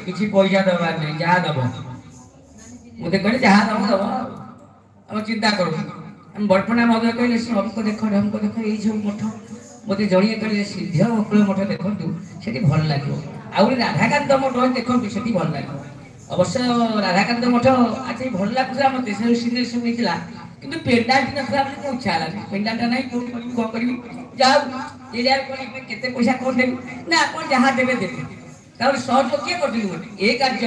किसी पैसा दबार नहीं जहाँ दब मुझे कहले जहाँ दब दब हम चिंता करूँ हम बड़पना महोदय कहले हमको देख ये सब मठ मत जड़िए कहले सिद्ध गोकुल मठ देखु से भल लगे आउरी राधाकांत मठ देखु से भल लगे अवश्य राधाकांत मठ आज भल लगुला मत सिनेशन होता कि पेंडाल ना इच्छा है पेंडाल ना कौन करी जाओ ये केते पैसा कौन देवी ना आप जहाँ देवे देवे सहयोग किए कर ये कार्य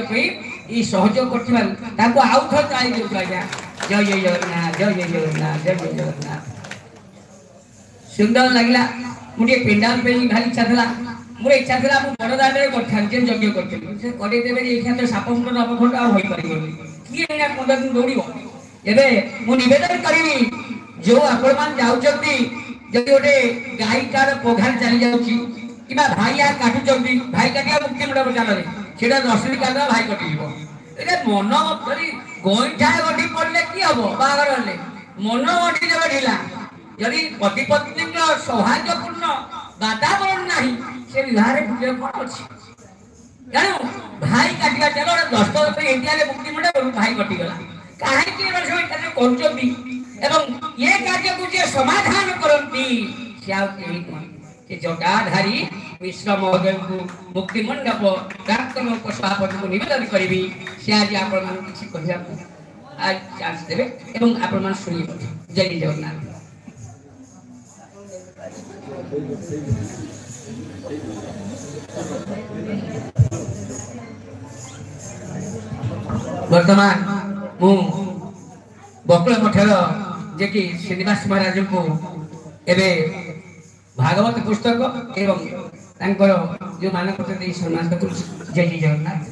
ये सहयोग कर आउ थर आई आज्ञा जय जय जगन्नाथ जय जय जगन्नाथ जय जय जगन्नाथ सुंदर लगला मुझे पेंडाल पे भारी इच्छा था मोर इच्छा था बड़ दाण्ड में यज्ञ करदेवे ये तो साप मुंड नवखंड आईपर किए 15 दिन दौड़ एवं करी जो आपण मान जाऊँगी जब गोटे गाई कार पघार चली जाऊँगी कि भाई आ काटुंट भाई काटिया मुक्ति मंडप चाल से दर्शनी काट भाई कटिए मन गईठा गठी पड़े कि हम बाहर हेले मन गठी जब ढिला यदि पति पत्नी सौहार्दपूर्ण वातावरण ना से विवाह कौन अच्छी तेणु भाई काटा चलो 10 इंडिया मुक्ति मंडप भाई कटिगला कहीं ये कार्य को जे समाधान करती से जटाधारी मिश्र महोदय को मुक्ति मंडप डाक्तर सभापति को निवेदन करी से आज आपण किसी कहना आज चांस देवे एवं आपण शुणी जय जगन्नाथ वर्तमान मु बकुल मठर जे कि श्रीनिवास महाराज को एबे भागवत पुस्तक एवं तांकर जो मानक सम्मान जय जय जगन्नाथ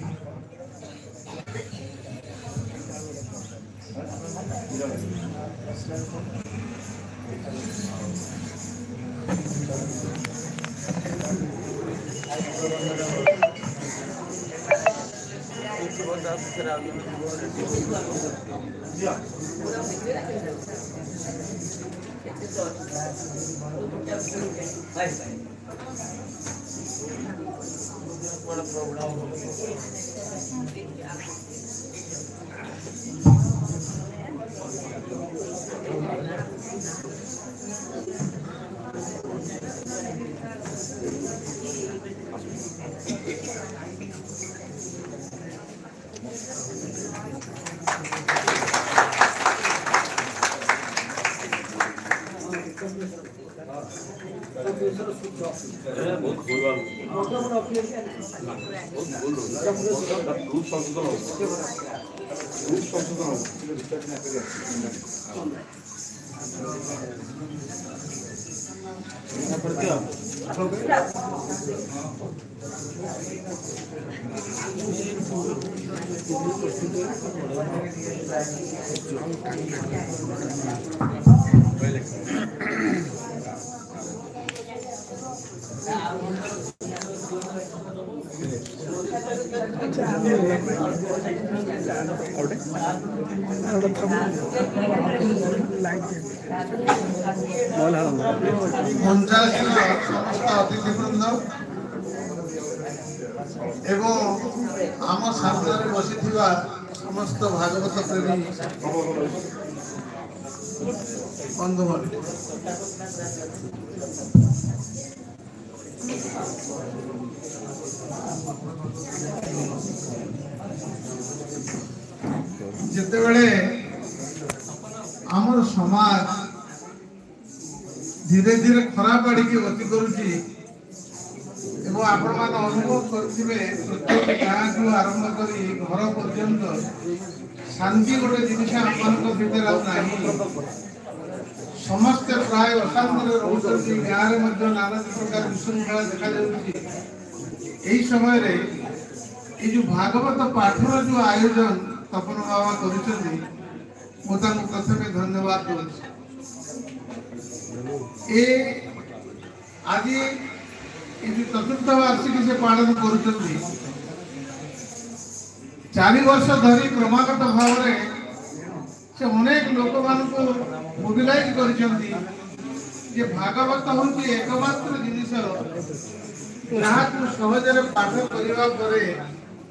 अतिथिवृंद एवं आम सामने बसी समस्त भागवत प्रेमी बंधुगण जिते बड़े आमर समाज धीरे धीरे खराब आड़ की गति करुच्ची आपण मान अनुभव करुवे प्रत्येक गाँ को आरंभ कर घर पर्यंत शांति गोटे जिन भीतर समस्त प्राय अशांत रोचे गाँव में नाना प्रकार विशृंखला देखा यही समय ये जो भागवत पाठर जो आयोजन तपन बाबा कर प्रथम धन्यवाद आज चतुर्थ वार्षिक से पालन कर 4 वर्ष धरी क्रमागत भाव से अनेक लोक मान मोबिलाइज कर भागवत हूँ एकमात्र जिनिस जहाँ सहज पाठ करने